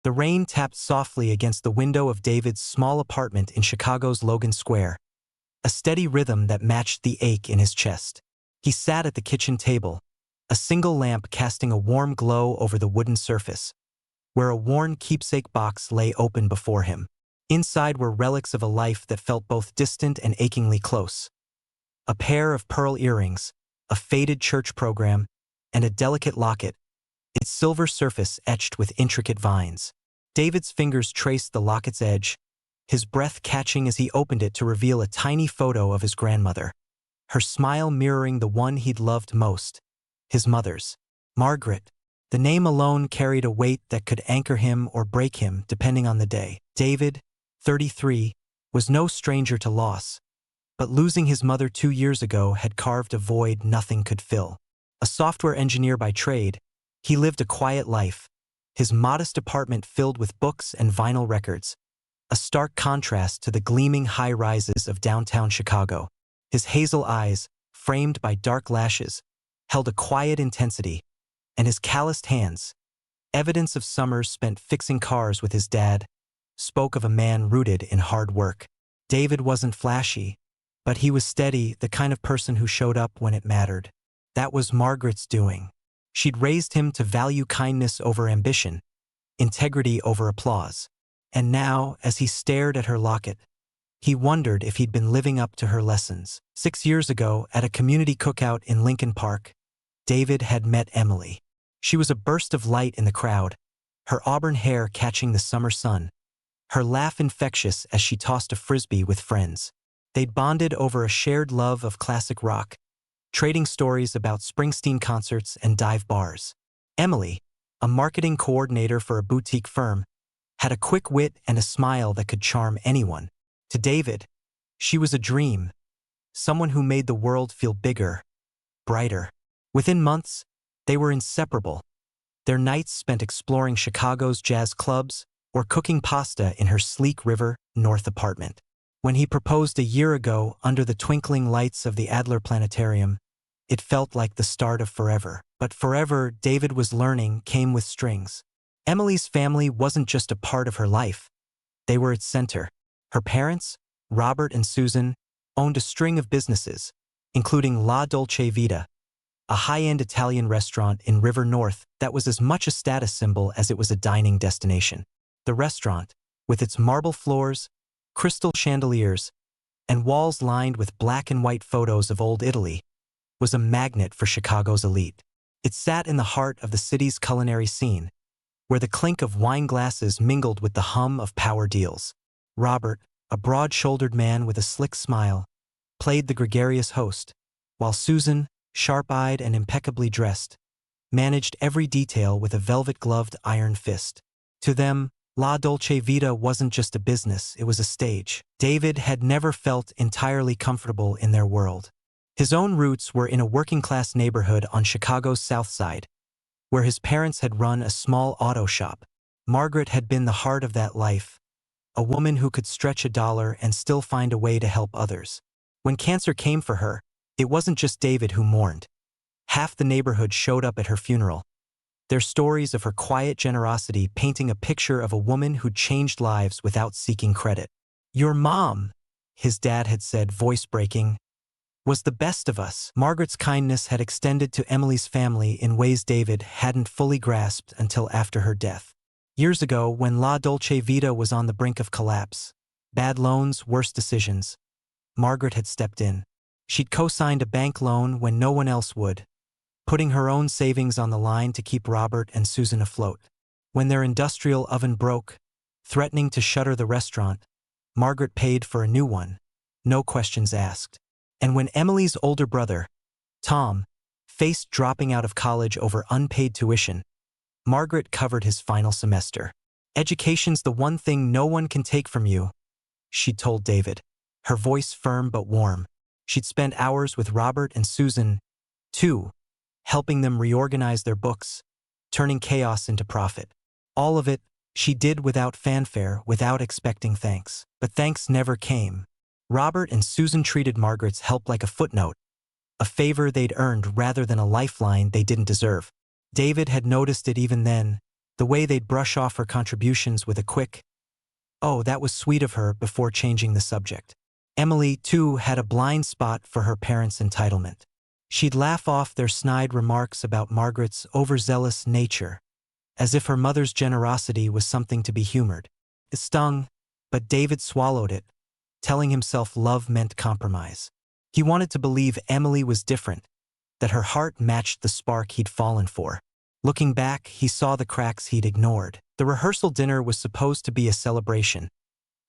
The rain tapped softly against the window of David's small apartment in Chicago's Logan Square, a steady rhythm that matched the ache in his chest. He sat at the kitchen table, a single lamp casting a warm glow over the wooden surface, where a worn keepsake box lay open before him. Inside were relics of a life that felt both distant and achingly close. A pair of pearl earrings, a faded church program, and a delicate locket, its silver surface etched with intricate vines. David's fingers traced the locket's edge, his breath catching as he opened it to reveal a tiny photo of his grandmother, her smile mirroring the one he'd loved most, his mother's. Margaret. The name alone carried a weight that could anchor him or break him depending on the day. David, 33, was no stranger to loss, but losing his mother 2 years ago had carved a void nothing could fill. A software engineer by trade, he lived a quiet life, his modest apartment filled with books and vinyl records, a stark contrast to the gleaming high-rises of downtown Chicago. His hazel eyes, framed by dark lashes, held a quiet intensity, and his calloused hands, evidence of summers spent fixing cars with his dad, spoke of a man rooted in hard work. David wasn't flashy, but he was steady, the kind of person who showed up when it mattered. That was Margaret's doing. She'd raised him to value kindness over ambition, integrity over applause. And now, as he stared at her locket, he wondered if he'd been living up to her lessons. 6 years ago, at a community cookout in Lincoln Park, David had met Emily. She was a burst of light in the crowd, her auburn hair catching the summer sun, her laugh infectious as she tossed a frisbee with friends. They'd bonded over a shared love of classic rock, trading stories about Springsteen concerts and dive bars. Emily, a marketing coordinator for a boutique firm, had a quick wit and a smile that could charm anyone. To David, she was a dream, someone who made the world feel bigger, brighter. Within months, they were inseparable, their nights spent exploring Chicago's jazz clubs or cooking pasta in her sleek River North apartment. When he proposed a year ago under the twinkling lights of the Adler Planetarium, it felt like the start of forever. But forever, David was learning, came with strings. Emily's family wasn't just a part of her life. They were its center. Her parents, Robert and Susan, owned a string of businesses, including La Dolce Vita, a high-end Italian restaurant in River North that was as much a status symbol as it was a dining destination. The restaurant, with its marble floors, crystal chandeliers, and walls lined with black and white photos of old Italy, was a magnet for Chicago's elite. It sat in the heart of the city's culinary scene, where the clink of wine glasses mingled with the hum of power deals. Robert, a broad-shouldered man with a slick smile, played the gregarious host, while Susan, sharp-eyed and impeccably dressed, managed every detail with a velvet-gloved iron fist. To them, La Dolce Vita wasn't just a business, it was a stage. David had never felt entirely comfortable in their world. His own roots were in a working-class neighborhood on Chicago's South Side, where his parents had run a small auto shop. Margaret had been the heart of that life, a woman who could stretch $1 and still find a way to help others. When cancer came for her, it wasn't just David who mourned. Half the neighborhood showed up at her funeral, their stories of her quiet generosity painting a picture of a woman who'd changed lives without seeking credit. "Your mom," his dad had said, voice breaking, "was the best of us." Margaret's kindness had extended to Emily's family in ways David hadn't fully grasped until after her death. Years ago, when La Dolce Vita was on the brink of collapse, bad loans, worse decisions, Margaret had stepped in. She'd co-signed a bank loan when no one else would, putting her own savings on the line to keep Robert and Susan afloat. When their industrial oven broke, threatening to shutter the restaurant, Margaret paid for a new one, no questions asked. And when Emily's older brother, Tom, faced dropping out of college over unpaid tuition, Margaret covered his final semester. "Education's the one thing no one can take from you," she'd told David, her voice firm but warm. She'd spent hours with Robert and Susan, too, helping them reorganize their books, turning chaos into profit. All of it, she did without fanfare, without expecting thanks. But thanks never came. Robert and Susan treated Margaret's help like a footnote, a favor they'd earned rather than a lifeline they didn't deserve. David had noticed it even then, The way they'd brush off her contributions with a quick, "Oh, that was sweet of her," before changing the subject. Emily, too, had a blind spot for her parents' entitlement. She'd laugh off their snide remarks about Margaret's overzealous nature, as if her mother's generosity was something to be humored. It stung, but David swallowed it, telling himself love meant compromise. He wanted to believe Emily was different, that her heart matched the spark he'd fallen for. Looking back, he saw the cracks he'd ignored. The rehearsal dinner was supposed to be a celebration,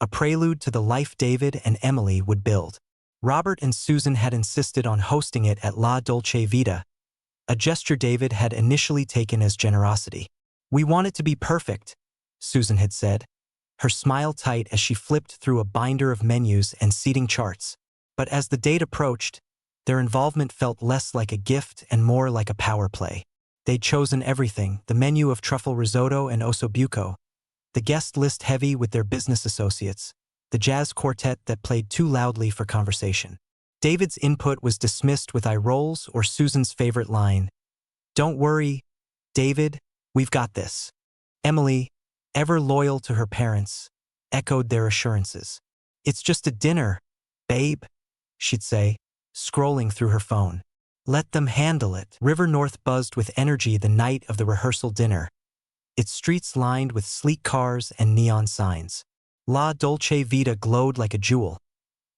a prelude to the life David and Emily would build. Robert and Susan had insisted on hosting it at La Dolce Vita, a gesture David had initially taken as generosity. "We want it to be perfect," Susan had said, her smile tight as she flipped through a binder of menus and seating charts. But as the date approached, their involvement felt less like a gift and more like a power play. They'd chosen everything: the menu of truffle risotto and ossobuco, the guest list heavy with their business associates, the jazz quartet that played too loudly for conversation. David's input was dismissed with eye rolls or Susan's favorite line, "Don't worry, David, we've got this." Emily, ever loyal to her parents, echoed their assurances. "It's just a dinner, babe," she'd say, scrolling through her phone. "Let them handle it." River North buzzed with energy the night of the rehearsal dinner, its streets lined with sleek cars and neon signs. La Dolce Vita glowed like a jewel,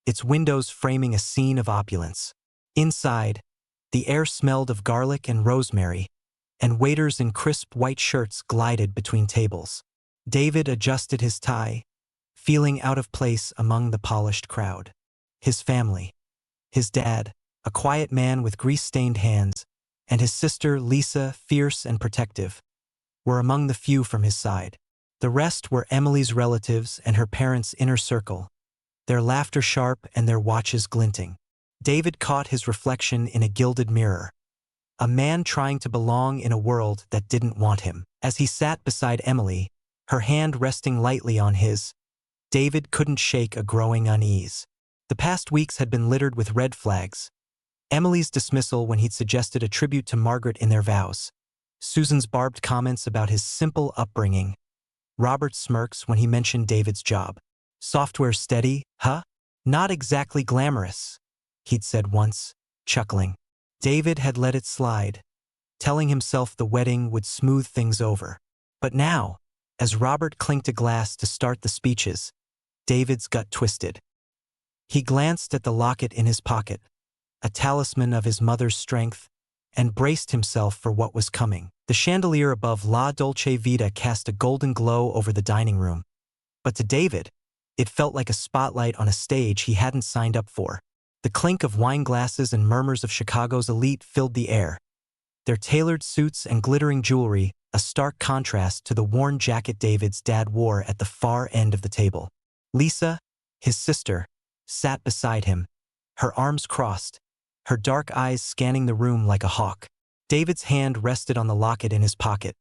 its windows framing a scene of opulence. Inside, the air smelled of garlic and rosemary, and waiters in crisp white shirts glided between tables. David adjusted his tie, feeling out of place among the polished crowd. His family, his dad, a quiet man with grease-stained hands, and his sister, Lisa, fierce and protective, were among the few from his side. The rest were Emily's relatives and her parents' inner circle, their laughter sharp and their watches glinting. David caught his reflection in a gilded mirror, a man trying to belong in a world that didn't want him. As he sat beside Emily, her hand resting lightly on his, David couldn't shake a growing unease. The past weeks had been littered with red flags: Emily's dismissal when he'd suggested a tribute to Margaret in their vows, Susan's barbed comments about his simple upbringing, Robert's smirks when he mentioned David's job. "Software steady, huh? Not exactly glamorous," he'd said once, chuckling. David had let it slide, telling himself the wedding would smooth things over. But now, as Robert clinked a glass to start the speeches, David's gut twisted. He glanced at the locket in his pocket, a talisman of his mother's strength, and braced himself for what was coming. The chandelier above La Dolce Vita cast a golden glow over the dining room. But to David, it felt like a spotlight on a stage he hadn't signed up for. The clink of wine glasses and murmurs of Chicago's elite filled the air, their tailored suits and glittering jewelry a stark contrast to the worn jacket David's dad wore at the far end of the table. Lisa, his sister, sat beside him, her arms crossed, her dark eyes scanning the room like a hawk. David's hand rested on the locket in his pocket,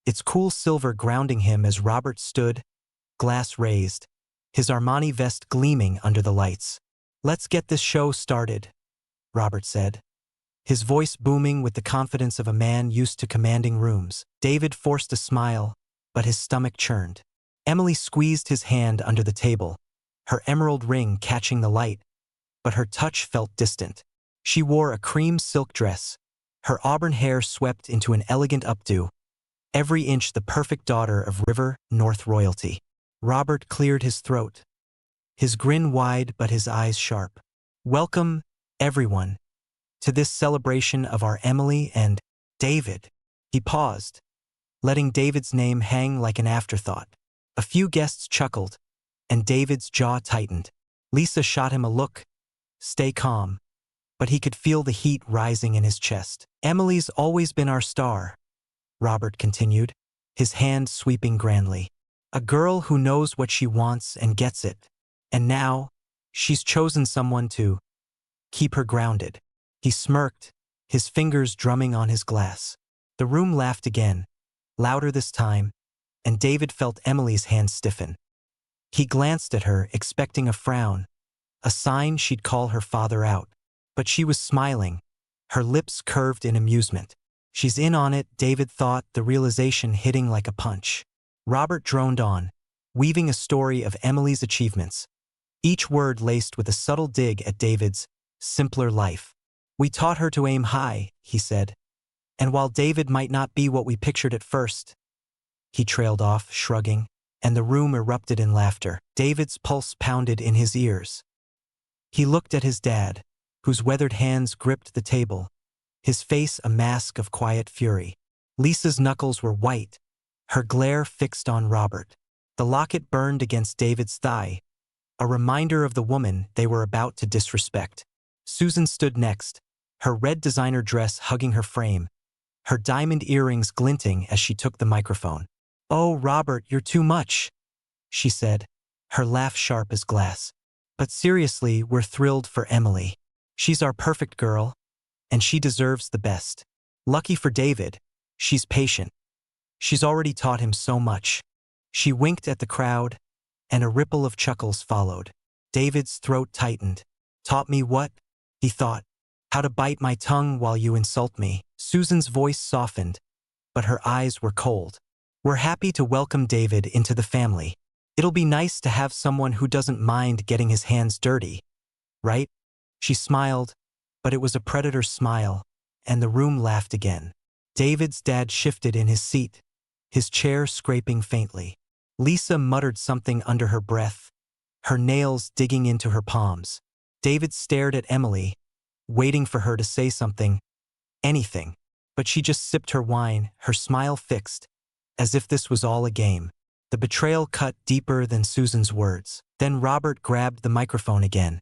its cool silver grounding him as Robert stood, glass raised, his Armani vest gleaming under the lights. "Let's get this show started," Robert said, his voice booming with the confidence of a man used to commanding rooms. David forced a smile, but his stomach churned. Emily squeezed his hand under the table, her emerald ring catching the light, but her touch felt distant. She wore a cream silk dress, her auburn hair swept into an elegant updo, every inch the perfect daughter of River North royalty. Robert cleared his throat, his grin wide but his eyes sharp. "Welcome, everyone, to this celebration of our Emily and David." He paused, letting David's name hang like an afterthought. A few guests chuckled, and David's jaw tightened. Lisa shot him a look, "Stay calm," but he could feel the heat rising in his chest. "Emily's always been our star," Robert continued, his hand sweeping grandly. "A girl who knows what she wants and gets it. And now, she's chosen someone to keep her grounded." He smirked, his fingers drumming on his glass. The room laughed again, louder this time, and David felt Emily's hand stiffen. He glanced at her, expecting a frown, a sign she'd call her father out. But she was smiling, her lips curved in amusement. She's in on it, David thought, the realization hitting like a punch. Robert droned on, weaving a story of Emily's achievements, each word laced with a subtle dig at David's simpler life. We taught her to aim high, he said. And while David might not be what we pictured at first, he trailed off, shrugging, and the room erupted in laughter. David's pulse pounded in his ears. He looked at his dad, whose weathered hands gripped the table, his face a mask of quiet fury. Lisa's knuckles were white, her glare fixed on Robert. The locket burned against David's thigh, a reminder of the woman they were about to disrespect. Susan stood next, her red designer dress hugging her frame, her diamond earrings glinting as she took the microphone. "Oh, Robert, you're too much," she said, her laugh sharp as glass. "But seriously, we're thrilled for Emily. She's our perfect girl, and she deserves the best. Lucky for David, she's patient. She's already taught him so much." She winked at the crowd, and a ripple of chuckles followed. David's throat tightened. "Taught me what?" he thought. "How to bite my tongue while you insult me." Susan's voice softened, but her eyes were cold. "We're happy to welcome David into the family. It'll be nice to have someone who doesn't mind getting his hands dirty, right?" She smiled, but it was a predator's smile, and the room laughed again. David's dad shifted in his seat, his chair scraping faintly. Lisa muttered something under her breath, her nails digging into her palms. David stared at Emily, waiting for her to say something, anything. But she just sipped her wine, her smile fixed, as if this was all a game. The betrayal cut deeper than Susan's words. Then Robert grabbed the microphone again,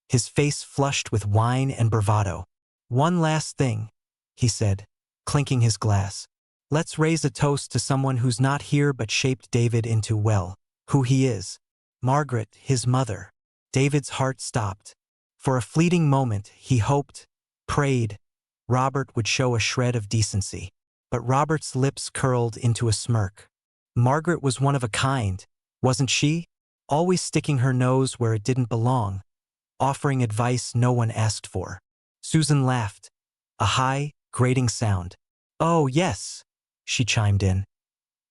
his face flushed with wine and bravado. "One last thing," he said, clinking his glass. "Let's raise a toast to someone who's not here but shaped David into, well, who he is. Margaret, his mother." David's heart stopped. For a fleeting moment, he hoped, prayed, Robert would show a shred of decency. But Robert's lips curled into a smirk. Margaret was one of a kind, wasn't she? Always sticking her nose where it didn't belong, offering advice no one asked for. Susan laughed, a high, grating sound. "Oh, yes," she chimed in.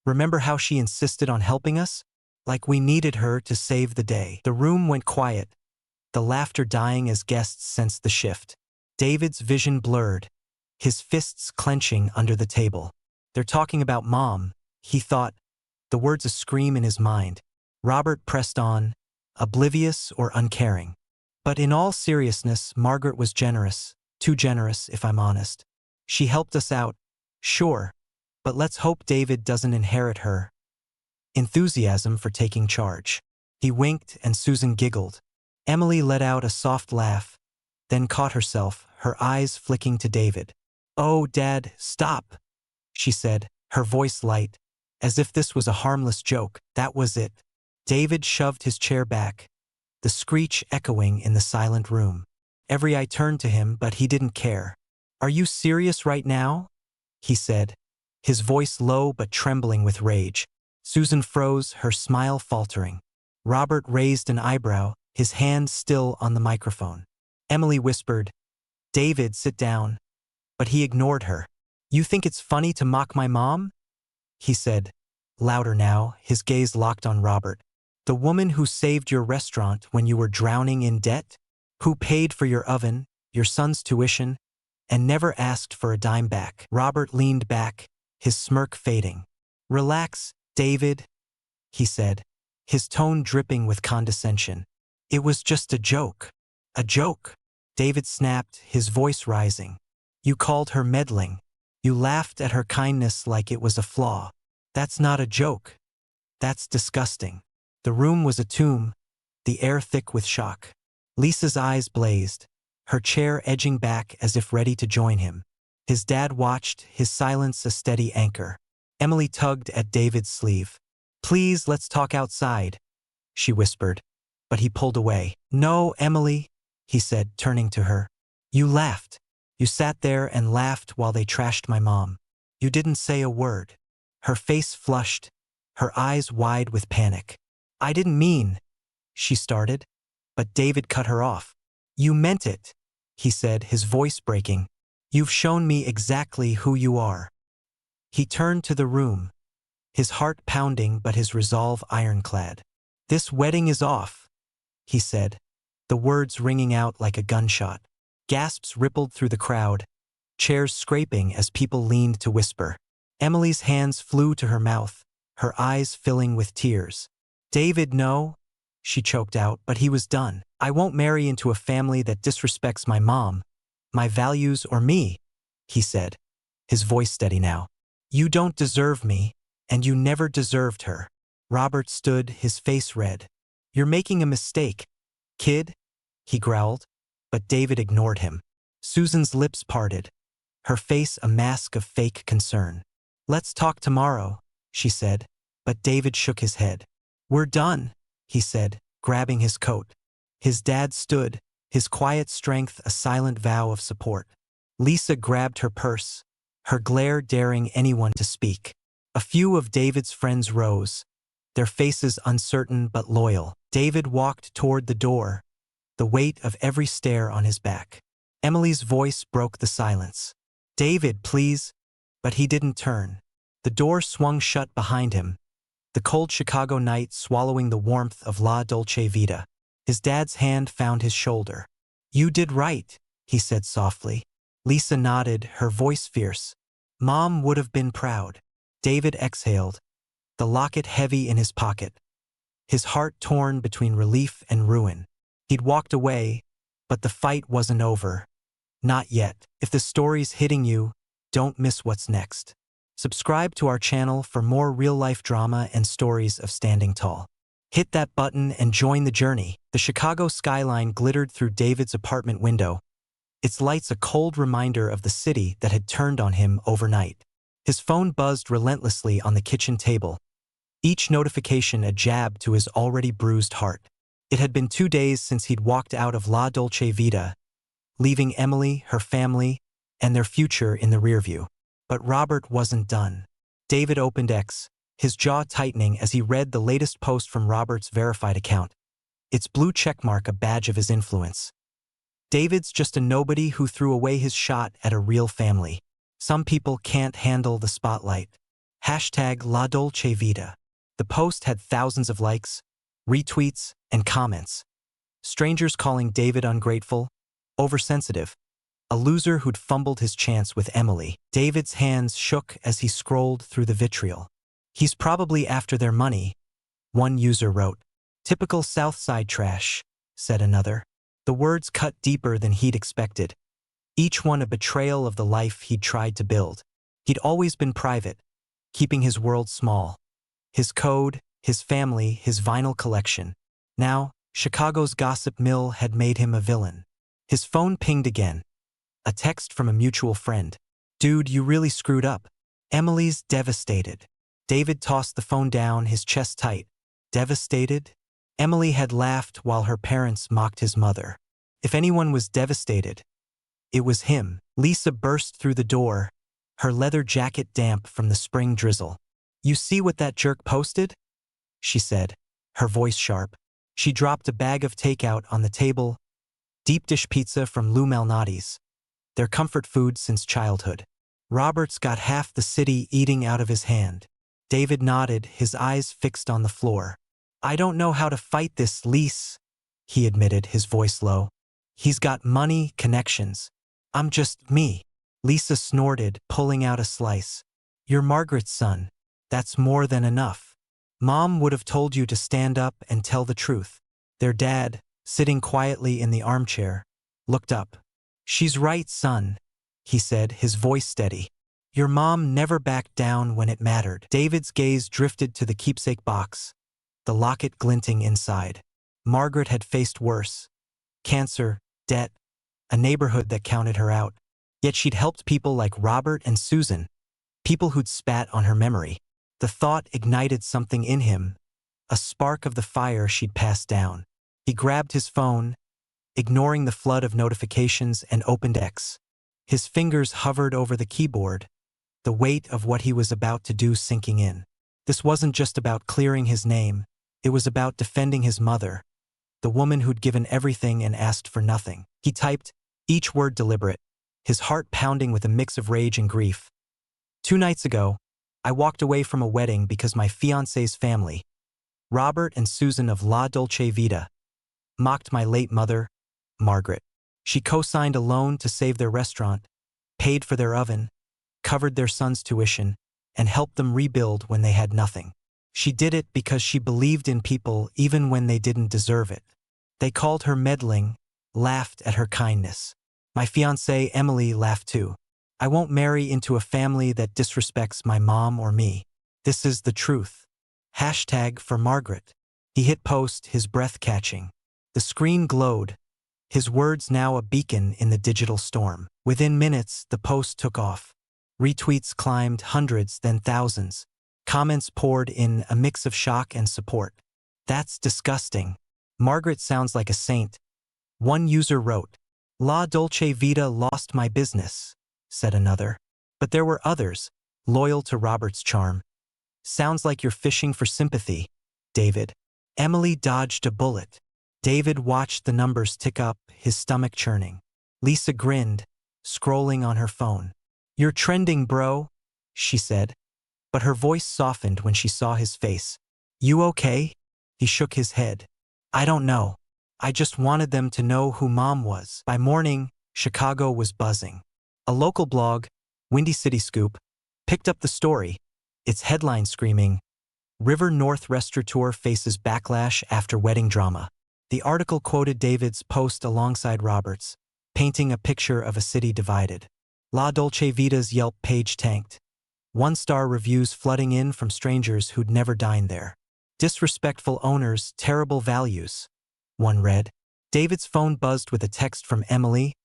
"Remember how she insisted on helping us? Like we needed her to save the day." The room went quiet, the laughter dying as guests sensed the shift. David's vision blurred, his fists clenching under the table. "They're talking about Mom," he thought, the words a scream in his mind. Robert pressed on, oblivious or uncaring. "But in all seriousness, Margaret was generous, too generous if I'm honest. She helped us out, sure, but let's hope David doesn't inherit her enthusiasm for taking charge." He winked and Susan giggled. Emily let out a soft laugh, then caught herself, her eyes flicking to David. "Oh, Dad, stop," she said, her voice light, as if this was a harmless joke. That was it. David shoved his chair back, the screech echoing in the silent room. Every eye turned to him, but he didn't care. "Are you serious right now?" he said, his voice low but trembling with rage. Susan froze, her smile faltering. Robert raised an eyebrow, his hand still on the microphone. Emily whispered, "David, sit down." But he ignored her. "You think it's funny to mock my mom?" he said, louder now, his gaze locked on Robert. "The woman who saved your restaurant when you were drowning in debt? Who paid for your oven, your son's tuition, and never asked for a dime back?" Robert leaned back, his smirk fading. "Relax, David," he said, his tone dripping with condescension. "It was just a joke." "A joke?" David snapped, his voice rising. "You called her meddling. You laughed at her kindness like it was a flaw. That's not a joke. That's disgusting." The room was a tomb, the air thick with shock. Lisa's eyes blazed, her chair edging back as if ready to join him. His dad watched, his silence a steady anchor. Emily tugged at David's sleeve. "Please, let's talk outside," she whispered, but he pulled away. "No, Emily," he said, turning to her. "You laughed. You sat there and laughed while they trashed my mom. You didn't say a word." Her face flushed, her eyes wide with panic. "I didn't mean," she started, but David cut her off. "You meant it," he said, his voice breaking. You've shown me exactly who you are." He turned to the room, his heart pounding but his resolve ironclad. "This wedding is off," he said, the words ringing out like a gunshot. Gasps rippled through the crowd, chairs scraping as people leaned to whisper. Emily's hands flew to her mouth, her eyes filling with tears. "David, no," she choked out, but he was done. "I won't marry into a family that disrespects my mom, my values, or me," he said, his voice steady now. "You don't deserve me, and you never deserved her." Robert stood, his face red. "You're making a mistake, kid," he growled, but David ignored him. Susan's lips parted, her face a mask of fake concern. "Let's talk tomorrow," she said, but David shook his head. "We're done," he said, grabbing his coat. His dad stood, his quiet strength a silent vow of support. Lisa grabbed her purse, her glare daring anyone to speak. A few of David's friends rose, their faces uncertain but loyal. David walked toward the door, the weight of every stare on his back. Emily's voice broke the silence. "David, please." But he didn't turn. The door swung shut behind him, the cold Chicago night swallowing the warmth of La Dolce Vita. His dad's hand found his shoulder. "You did right," he said softly. Lisa nodded, her voice fierce. "Mom would have been proud." David exhaled, the locket heavy in his pocket, his heart torn between relief and ruin. He'd walked away, but the fight wasn't over. Not yet. If the story's hitting you, don't miss what's next. Subscribe to our channel for more real-life drama and stories of standing tall. Hit that button and join the journey. The Chicago skyline glittered through David's apartment window, its lights a cold reminder of the city that had turned on him overnight. His phone buzzed relentlessly on the kitchen table, each notification a jab to his already bruised heart. It had been 2 days since he'd walked out of La Dolce Vita, leaving Emily, her family, and their future in the rearview. But Robert wasn't done. David opened X, his jaw tightening as he read the latest post from Robert's verified account, its blue checkmark a badge of his influence. "David's just a nobody who threw away his shot at a real family. Some people can't handle the spotlight. Hashtag La Dolce Vita." The post had thousands of likes, retweets, and comments. Strangers calling David ungrateful, oversensitive, a loser who'd fumbled his chance with Emily. David's hands shook as he scrolled through the vitriol. "He's probably after their money," one user wrote. "Typical South Side trash," said another. The words cut deeper than he'd expected, each one a betrayal of the life he'd tried to build. He'd always been private, keeping his world small. His code, his family, his vinyl collection. Now, Chicago's gossip mill had made him a villain. His phone pinged again. A text from a mutual friend. "Dude, you really screwed up. Emily's devastated." David tossed the phone down, his chest tight. Devastated? Emily had laughed while her parents mocked his mother. If anyone was devastated, it was him. Lisa burst through the door, her leather jacket damp from the spring drizzle. "You see what that jerk posted?" she said, her voice sharp. She dropped a bag of takeout on the table, deep dish pizza from Lou Malnati's, their comfort food since childhood. Robert's got half the city eating out of his hand. David nodded, his eyes fixed on the floor. "I don't know how to fight this, Lise," he admitted, his voice low. "He's got money, connections. I'm just me." Lisa snorted, pulling out a slice. "You're Margaret's son. That's more than enough. Mom would have told you to stand up and tell the truth." Their dad, sitting quietly in the armchair, looked up. "She's right, son," he said, his voice steady. "Your mom never backed down when it mattered." David's gaze drifted to the keepsake box, the locket glinting inside. Margaret had faced worse. Cancer, debt, a neighborhood that counted her out. Yet she'd helped people like Robert and Susan, people who'd spat on her memory. The thought ignited something in him, a spark of the fire she'd passed down. He grabbed his phone, ignoring the flood of notifications, and opened X. His fingers hovered over the keyboard, the weight of what he was about to do sinking in. This wasn't just about clearing his name, it was about defending his mother, the woman who'd given everything and asked for nothing. He typed, each word deliberate, his heart pounding with a mix of rage and grief. 2 nights ago, I walked away from a wedding because my fiancé's family, Robert and Susan of La Dolce Vita, mocked my late mother, Margaret. She co-signed a loan to save their restaurant, paid for their oven, covered their son's tuition, and helped them rebuild when they had nothing. She did it because she believed in people even when they didn't deserve it. They called her meddling, laughed at her kindness. My fiancée, Emily, laughed too. I won't marry into a family that disrespects my mom or me. This is the truth. Hashtag for Margaret. He hit post, his breath catching. The screen glowed, his words now a beacon in the digital storm. Within minutes, the post took off. Retweets climbed hundreds, then thousands. Comments poured in, a mix of shock and support. That's disgusting. Margaret sounds like a saint. One user wrote, La Dolce Vita lost my business, said another. But there were others, loyal to Robert's charm. Sounds like you're fishing for sympathy, David. Emily dodged a bullet. David watched the numbers tick up, his stomach churning. Lisa grinned, scrolling on her phone. You're trending, bro, she said. But her voice softened when she saw his face. You okay? He shook his head. I don't know. I just wanted them to know who Mom was. By morning, Chicago was buzzing. A local blog, Windy City Scoop, picked up the story, its headline screaming, River North restaurateur faces backlash after wedding drama. The article quoted David's post alongside Robert's, painting a picture of a city divided. La Dolce Vita's Yelp page tanked. 1-star reviews flooding in from strangers who'd never dined there. Disrespectful owners, terrible values. One read. David's phone buzzed with a text from Emily.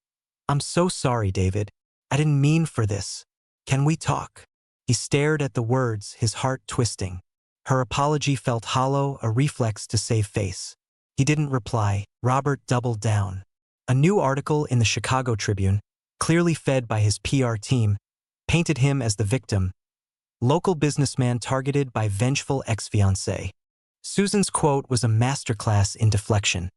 I'm so sorry, David. I didn't mean for this. Can we talk? He stared at the words, his heart twisting. Her apology felt hollow, a reflex to save face. He didn't reply. Robert doubled down. A new article in the Chicago Tribune, clearly fed by his PR team, painted him as the victim. Local businessman targeted by vengeful ex-fiancée. Susan's quote was a masterclass in deflection.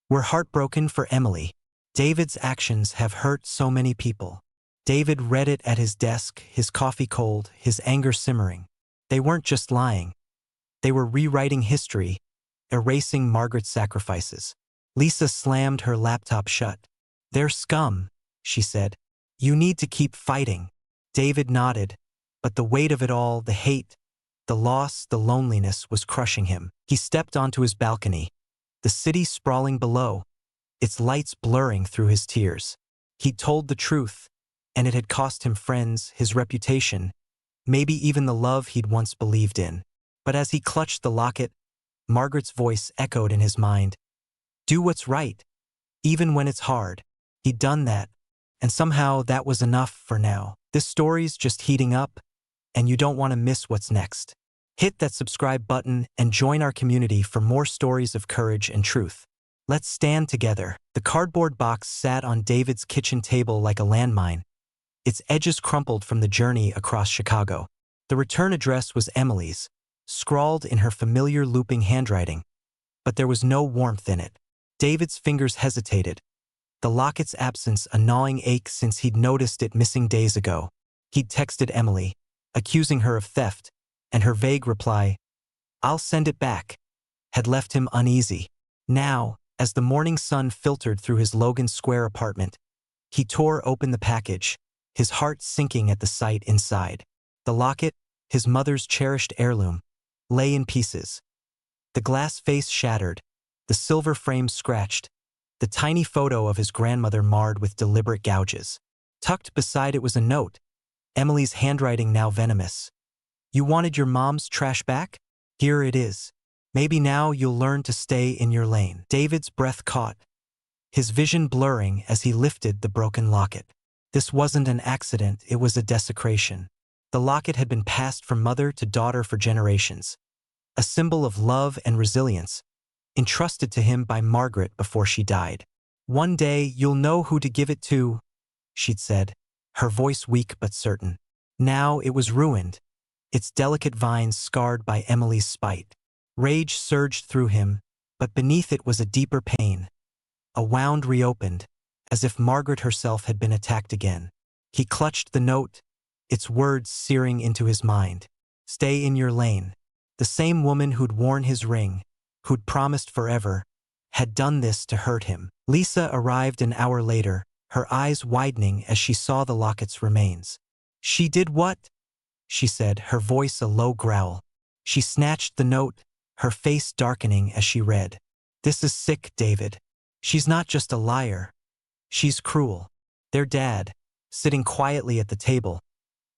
We're heartbroken for Emily. David's actions have hurt so many people. David read it at his desk, his coffee cold, his anger simmering. They weren't just lying. They were rewriting history, erasing Margaret's sacrifices. Lisa slammed her laptop shut. They're scum, she said. You need to keep fighting. David nodded, but the weight of it all, the hate, the loss, the loneliness was crushing him. He stepped onto his balcony, the city sprawling below, its lights blurring through his tears. He'd told the truth, and it had cost him friends, his reputation, maybe even the love he'd once believed in. But as he clutched the locket, Margaret's voice echoed in his mind. Do what's right, even when it's hard. He'd done that, and somehow that was enough for now. This story's just heating up, and you don't want to miss what's next. Hit that subscribe button and join our community for more stories of courage and truth. Let's stand together. The cardboard box sat on David's kitchen table like a landmine, its edges crumpled from the journey across Chicago. The return address was Emily's, scrawled in her familiar looping handwriting, but there was no warmth in it. David's fingers hesitated, the locket's absence a gnawing ache since he'd noticed it missing days ago. He'd texted Emily, accusing her of theft, and her vague reply, I'll send it back, had left him uneasy. Now, as the morning sun filtered through his Logan Square apartment, he tore open the package, his heart sinking at the sight inside. The locket, his mother's cherished heirloom, lay in pieces. The glass face shattered, the silver frame scratched, the tiny photo of his grandmother marred with deliberate gouges. Tucked beside it was a note, Emily's handwriting now venomous. You wanted your mom's trash back? Here it is. Maybe now you'll learn to stay in your lane. David's breath caught, his vision blurring as he lifted the broken locket. This wasn't an accident, it was a desecration. The locket had been passed from mother to daughter for generations, a symbol of love and resilience, entrusted to him by Margaret before she died. One day you'll know who to give it to, she'd said, her voice weak but certain. Now it was ruined, its delicate vines scarred by Emily's spite. Rage surged through him, but beneath it was a deeper pain. A wound reopened, as if Margaret herself had been attacked again. He clutched the note, its words searing into his mind. Stay in your lane. The same woman who'd worn his ring, who'd promised forever, had done this to hurt him. Lisa arrived an hour later, her eyes widening as she saw the locket's remains. She did what? She said, her voice a low growl. She snatched the note, her face darkening as she read. This is sick, David. She's not just a liar. She's cruel. Their dad, sitting quietly at the table,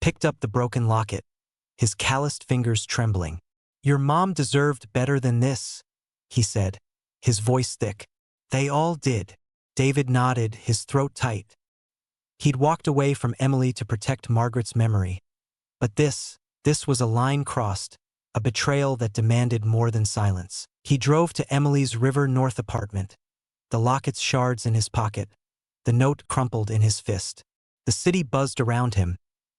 picked up the broken locket, his calloused fingers trembling. Your mom deserved better than this, he said, his voice thick. They all did. David nodded, his throat tight. He'd walked away from Emily to protect Margaret's memory. But this was a line crossed, a betrayal that demanded more than silence. He drove to Emily's River North apartment, the locket's shards in his pocket, the note crumpled in his fist. The city buzzed around him,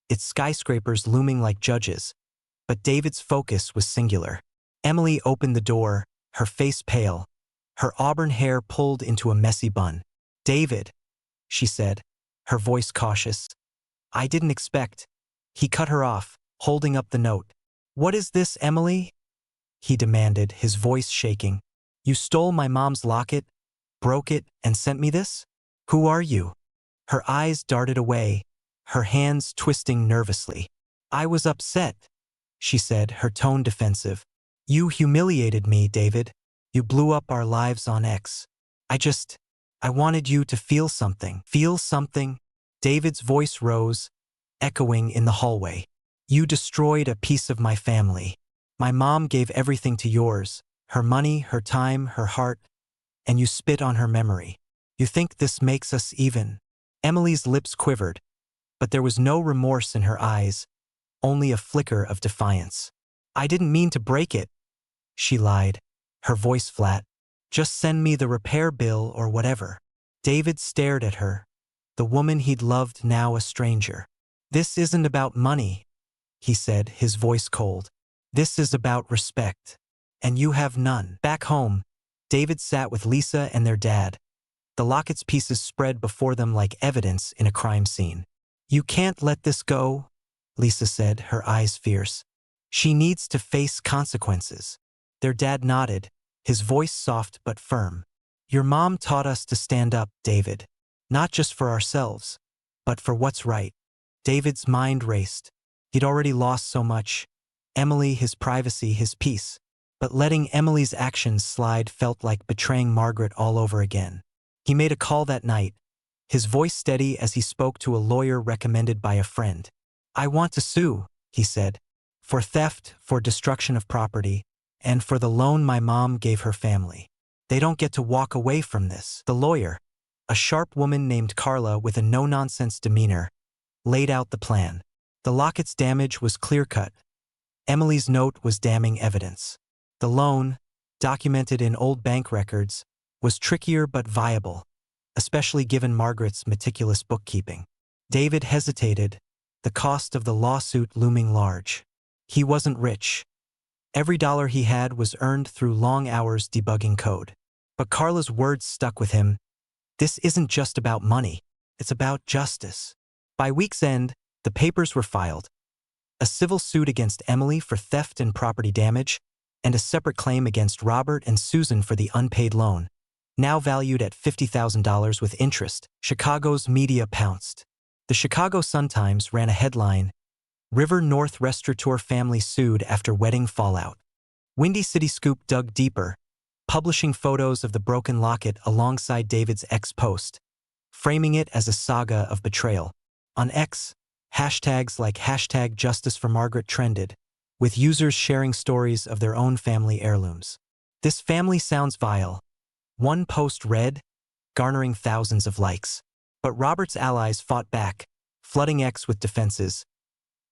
its skyscrapers looming like judges, but David's focus was singular. Emily opened the door, her face pale, her auburn hair pulled into a messy bun. David, she said, her voice cautious. I didn't expect. He cut her off, holding up the note. What is this, Emily? He demanded, his voice shaking. You stole my mom's locket, broke it, and sent me this? Who are you? Her eyes darted away, her hands twisting nervously. I was upset, she said, her tone defensive. You humiliated me, David. You blew up our lives on X. I wanted you to feel something. Feel something? David's voice rose, echoing in the hallway. You destroyed a piece of my family. My mom gave everything to yours, her money, her time, her heart, and you spit on her memory. You think this makes us even? Emily's lips quivered, but there was no remorse in her eyes, only a flicker of defiance. I didn't mean to break it, she lied, her voice flat. Just send me the repair bill or whatever. David stared at her, the woman he'd loved now a stranger. This isn't about money, he said, his voice cold. This is about respect. And you have none. Back home, David sat with Lisa and their dad, the locket's pieces spread before them like evidence in a crime scene. You can't let this go, Lisa said, her eyes fierce. She needs to face consequences. Their dad nodded, his voice soft but firm. Your mom taught us to stand up, David. Not just for ourselves, but for what's right. David's mind raced. He'd already lost so much. Emily, his privacy, his peace. But letting Emily's actions slide felt like betraying Margaret all over again. He made a call that night, his voice steady as he spoke to a lawyer recommended by a friend. I want to sue, he said, for theft, for destruction of property, and for the loan my mom gave her family. They don't get to walk away from this. The lawyer, a sharp woman named Carla with a no-nonsense demeanor, laid out the plan. The locket's damage was clear-cut. Emily's note was damning evidence. The loan, documented in old bank records, was trickier but viable, especially given Margaret's meticulous bookkeeping. David hesitated, the cost of the lawsuit looming large. He wasn't rich. Every dollar he had was earned through long hours debugging code. But Carla's words stuck with him. This isn't just about money. It's about justice. By week's end, the papers were filed. A civil suit against Emily for theft and property damage, and a separate claim against Robert and Susan for the unpaid loan, now valued at $50,000 with interest. Chicago's media pounced. The Chicago Sun-Times ran a headline, River North Restaurateur Family Sued After Wedding Fallout. Windy City Scoop dug deeper, publishing photos of the broken locket alongside David's ex-post, framing it as a saga of betrayal. On X, hashtags like #JusticeForMargaret trended, with users sharing stories of their own family heirlooms. This family sounds vile. One post read, garnering thousands of likes. But Robert's allies fought back, flooding X with defenses.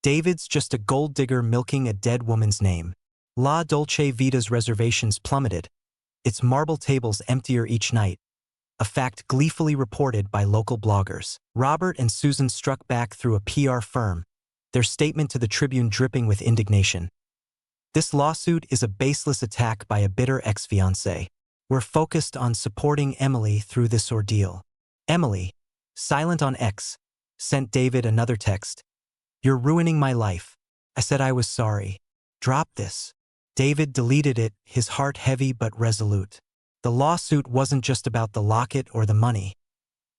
David's just a gold digger milking a dead woman's name. La Dolce Vita's reservations plummeted, its marble tables emptier each night, a fact gleefully reported by local bloggers. Robert and Susan struck back through a PR firm, their statement to the Tribune dripping with indignation. This lawsuit is a baseless attack by a bitter ex-fiancé. We're focused on supporting Emily through this ordeal. Emily, Silent on X. Sent David another text. You're ruining my life. I said I was sorry. Drop this. David deleted it, his heart heavy but resolute. The lawsuit wasn't just about the locket or the money.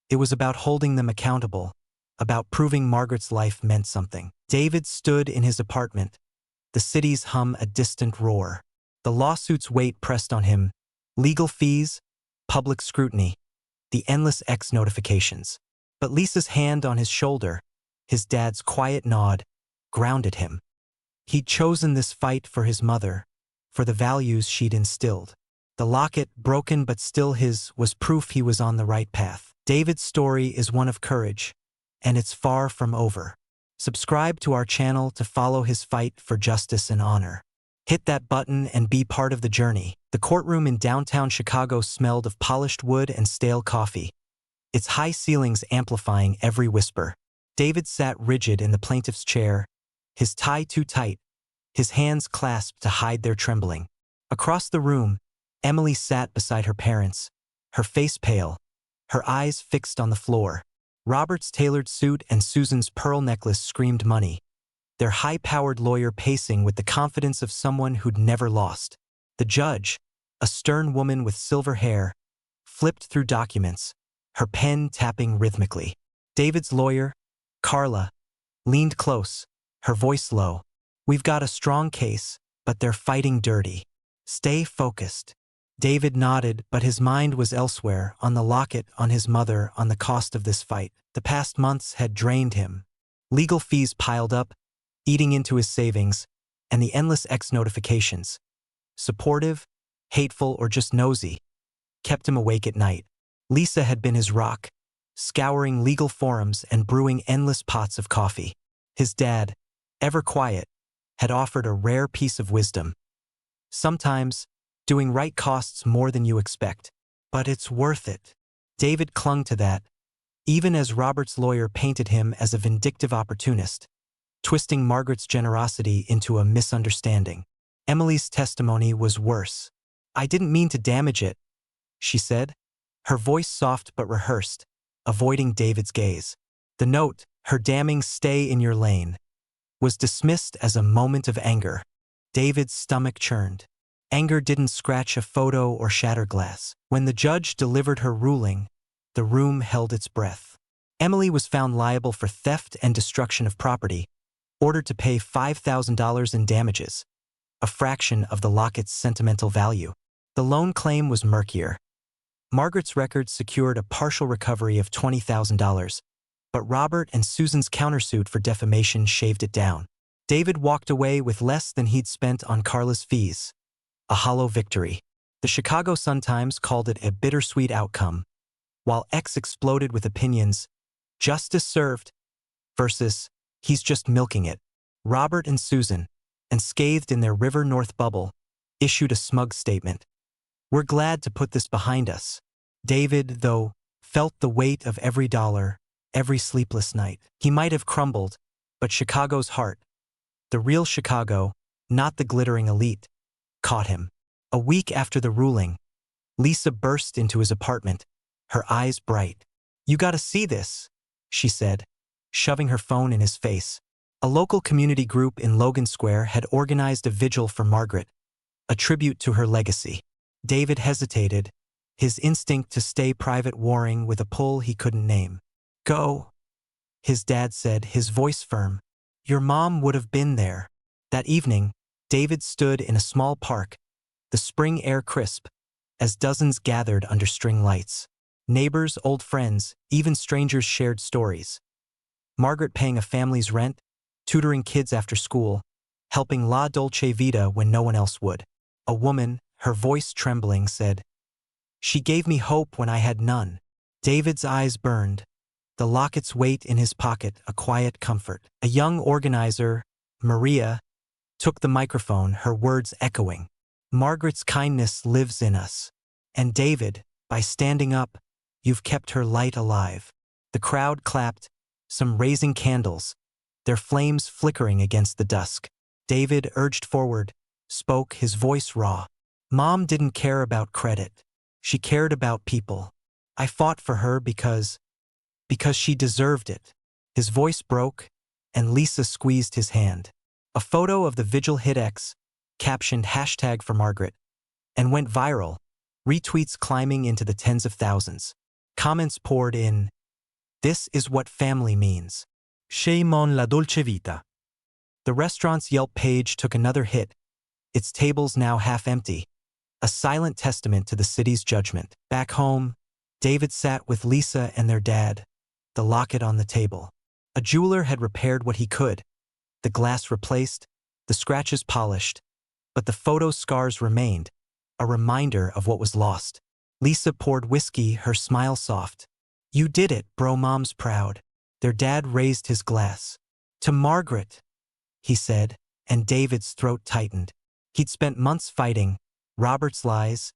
It was about holding them accountable, about proving Margaret's life meant something. David stood in his apartment. The city's hum a distant roar. The lawsuit's weight pressed on him. Legal fees, public scrutiny, the endless X notifications. But Lisa's hand on his shoulder, his dad's quiet nod, grounded him. He'd chosen this fight for his mother, for the values she'd instilled. The locket, broken but still his, was proof he was on the right path. David's story is one of courage, and it's far from over. Subscribe to our channel to follow his fight for justice and honor. Hit that button and be part of the journey. The courtroom in downtown Chicago smelled of polished wood and stale coffee, its high ceilings amplifying every whisper. David sat rigid in the plaintiff's chair, his tie too tight, his hands clasped to hide their trembling. Across the room, Emily sat beside her parents, her face pale, her eyes fixed on the floor. Robert's tailored suit and Susan's pearl necklace screamed money, their high-powered lawyer pacing with the confidence of someone who'd never lost. The judge, a stern woman with silver hair, flipped through documents, her pen tapping rhythmically. David's lawyer, Carla, leaned close, her voice low. We've got a strong case, but they're fighting dirty. Stay focused. David nodded, but his mind was elsewhere, on the locket, on his mother, on the cost of this fight. The past months had drained him. Legal fees piled up, eating into his savings, and the endless X notifications, supportive, hateful, or just nosy, kept him awake at night. Lisa had been his rock, scouring legal forums and brewing endless pots of coffee. His dad, ever quiet, had offered a rare piece of wisdom. Sometimes, doing right costs more than you expect, but it's worth it. David clung to that, even as Robert's lawyer painted him as a vindictive opportunist, twisting Margaret's generosity into a misunderstanding. Emily's testimony was worse. I didn't mean to damage it, she said, her voice soft but rehearsed, avoiding David's gaze. The note, her damning "stay in your lane," was dismissed as a moment of anger. David's stomach churned. Anger didn't scratch a photo or shatter glass. When the judge delivered her ruling, the room held its breath. Emily was found liable for theft and destruction of property, ordered to pay $5,000 in damages, a fraction of the locket's sentimental value. The loan claim was murkier. Margaret's records secured a partial recovery of $20,000, but Robert and Susan's countersuit for defamation shaved it down. David walked away with less than he'd spent on Carla's fees, a hollow victory. The Chicago Sun-Times called it a bittersweet outcome, while X exploded with opinions, justice served versus he's just milking it. Robert and Susan, enscathed in their River North bubble, issued a smug statement. We're glad to put this behind us. David, though, felt the weight of every dollar, every sleepless night. He might have crumbled, but Chicago's heart, the real Chicago, not the glittering elite, caught him. A week after the ruling, Lisa burst into his apartment, her eyes bright. You gotta see this, she said, shoving her phone in his face. A local community group in Logan Square had organized a vigil for Margaret, a tribute to her legacy. David hesitated, his instinct to stay private warring with a pull he couldn't name. Go, his dad said, his voice firm. Your mom would have been there. That evening, David stood in a small park, the spring air crisp, as dozens gathered under string lights. Neighbors, old friends, even strangers shared stories. Margaret paying a family's rent, tutoring kids after school, helping La Dolce Vita when no one else would. A woman, her voice trembling, said, "She gave me hope when I had none." David's eyes burned, the locket's weight in his pocket a quiet comfort. A young organizer, Maria, took the microphone, her words echoing. Margaret's kindness lives in us. And David, by standing up, you've kept her light alive. The crowd clapped, some raising candles, their flames flickering against the dusk. David urged forward, spoke, his voice raw. Mom didn't care about credit. She cared about people. I fought for her because Because she deserved it. His voice broke, and Lisa squeezed his hand. A photo of the vigil hit X, captioned hashtag for Margaret, and went viral, retweets climbing into the tens of thousands. Comments poured in. This is what family means. Shame on la dolce vita. The restaurant's Yelp page took another hit, its tables now half empty, a silent testament to the city's judgment. Back home, David sat with Lisa and their dad, the locket on the table. A jeweler had repaired what he could, the glass replaced, the scratches polished, but the photo scars remained, a reminder of what was lost. Lisa poured whiskey, her smile soft. You did it, bro, mom's proud. Their dad raised his glass. To Margaret, he said, and David's throat tightened. He'd spent months fighting, Robert's lies,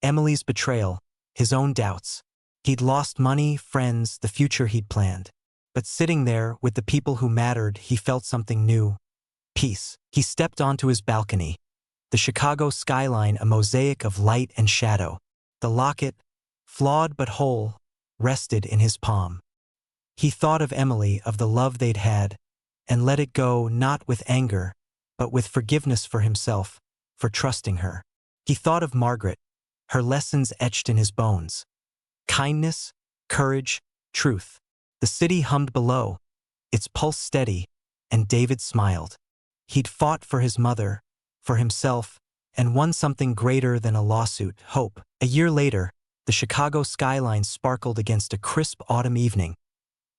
Emily's betrayal, his own doubts. He'd lost money, friends, the future he'd planned. But sitting there with the people who mattered, he felt something new. Peace. He stepped onto his balcony. The Chicago skyline a mosaic of light and shadow. The locket, flawed but whole, rested in his palm. He thought of Emily, of the love they'd had, and let it go not with anger, but with forgiveness for himself, for trusting her. He thought of Margaret, her lessons etched in his bones. Kindness, courage, truth. The city hummed below, its pulse steady, and David smiled. He'd fought for his mother, for himself, and won something greater than a lawsuit, hope. A year later, the Chicago skyline sparkled against a crisp autumn evening,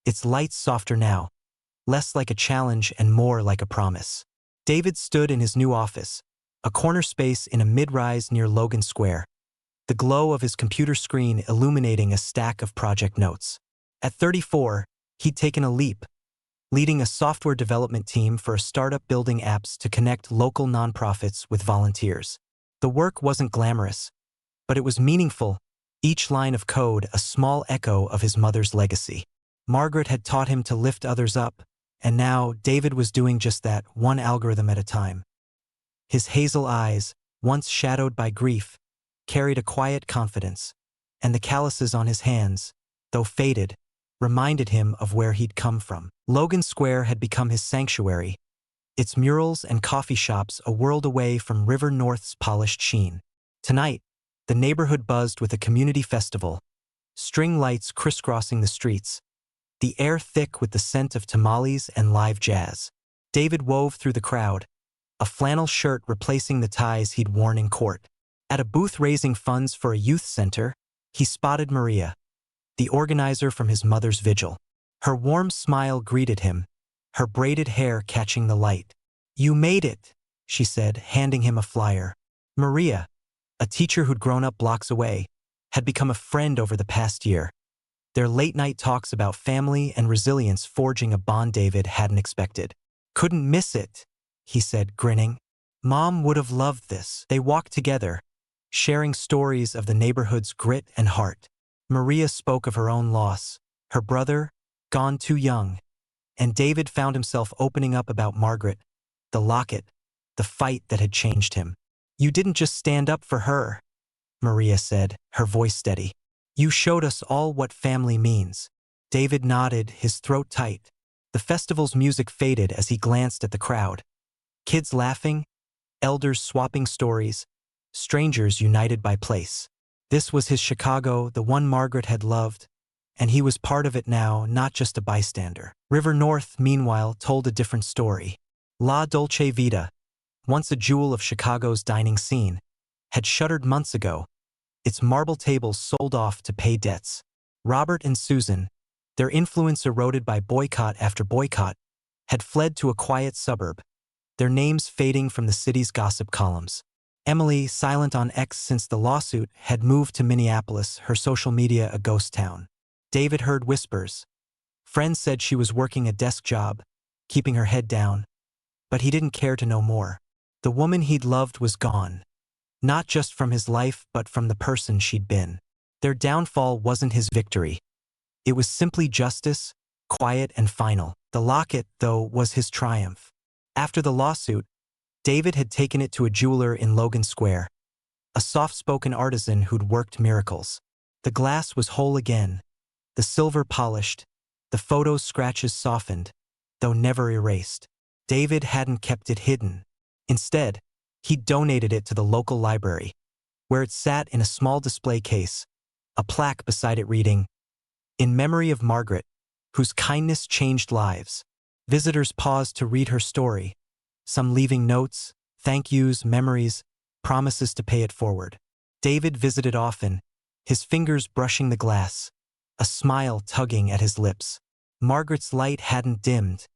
its lights softer now, less like a challenge and more like a promise. David stood in his new office, a corner space in a mid-rise near Logan Square, the glow of his computer screen illuminating a stack of project notes. At 34, he'd taken a leap, leading a software development team for a startup building apps to connect local nonprofits with volunteers. The work wasn't glamorous, but it was meaningful, each line of code a small echo of his mother's legacy. Margaret had taught him to lift others up, and now David was doing just that, one algorithm at a time. His hazel eyes, once shadowed by grief, carried a quiet confidence, and the calluses on his hands, though faded, reminded him of where he'd come from. Logan Square had become his sanctuary, its murals and coffee shops a world away from River North's polished sheen. Tonight, the neighborhood buzzed with a community festival, string lights crisscrossing the streets, the air thick with the scent of tamales and live jazz. David wove through the crowd, a flannel shirt replacing the ties he'd worn in court. At a booth raising funds for a youth center, he spotted Maria, the organizer from his mother's vigil. Her warm smile greeted him, her braided hair catching the light. You made it, she said, handing him a flyer. Maria, a teacher who'd grown up blocks away, had become a friend over the past year. Their late-night talks about family and resilience forging a bond David hadn't expected. Couldn't miss it, he said, grinning. Mom would have loved this. They walked together, sharing stories of the neighborhood's grit and heart. Maria spoke of her own loss, her brother, gone too young, and David found himself opening up about Margaret, the locket, the fight that had changed him. You didn't just stand up for her, Maria said, her voice steady. You showed us all what family means. David nodded, his throat tight. The festival's music faded as he glanced at the crowd. Kids laughing, elders swapping stories, strangers united by place. This was his Chicago, the one Margaret had loved, and he was part of it now, not just a bystander. River North, meanwhile, told a different story. La Dolce Vita, once a jewel of Chicago's dining scene, had shuttered months ago, its marble tables sold off to pay debts. Robert and Susan, their influence eroded by boycott after boycott, had fled to a quiet suburb, their names fading from the city's gossip columns. Emily, silent on X since the lawsuit, had moved to Minneapolis, her social media a ghost town. David heard whispers. Friends said she was working a desk job, keeping her head down, but he didn't care to know more. The woman he'd loved was gone, not just from his life but from the person she'd been. Their downfall wasn't his victory. It was simply justice, quiet and final. The locket, though, was his triumph. After the lawsuit, David had taken it to a jeweler in Logan Square, a soft-spoken artisan who'd worked miracles. The glass was whole again, the silver polished, The photo's scratches softened, though never erased. David hadn't kept it hidden. Instead, he'd donated it to the local library, where it sat in a small display case, a plaque beside it reading, "In memory of Margaret, whose kindness changed lives." Visitors paused to read her story, some leaving notes, thank yous, memories, promises to pay it forward. David visited often, his fingers brushing the glass, a smile tugging at his lips. Margaret's light hadn't dimmed.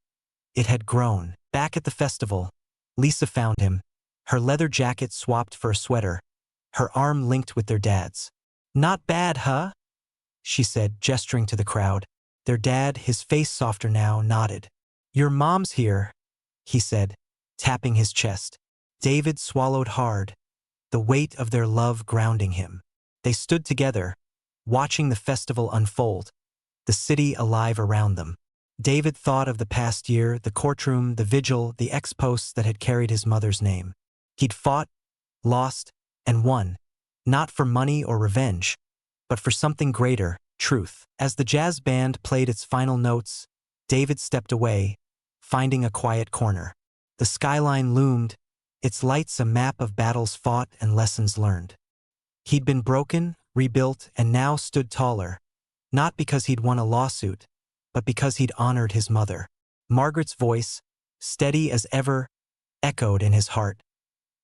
It had grown. Back at the festival, Lisa found him, her leather jacket swapped for a sweater, her arm linked with their dad's. "Not bad, huh?" she said, gesturing to the crowd. Their dad, his face softer now, nodded. "Your mom's here," he said, tapping his chest. David swallowed hard, the weight of their love grounding him. They stood together, watching the festival unfold, the city alive around them. David thought of the past year, the courtroom, the vigil, the ex-posts that had carried his mother's name. He'd fought, lost, and won, not for money or revenge, but for something greater, truth. As the jazz band played its final notes, David stepped away, finding a quiet corner. The skyline loomed, its lights a map of battles fought and lessons learned. He'd been broken, rebuilt, and now stood taller, not because he'd won a lawsuit, but because he'd honored his mother. Margaret's voice, steady as ever, echoed in his heart.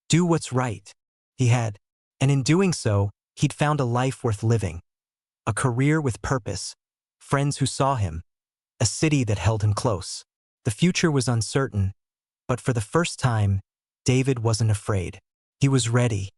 Do what's right, he had, and in doing so, he'd found a life worth living. A career with purpose, friends who saw him, a city that held him close. The future was uncertain, but for the first time, David wasn't afraid. He was ready.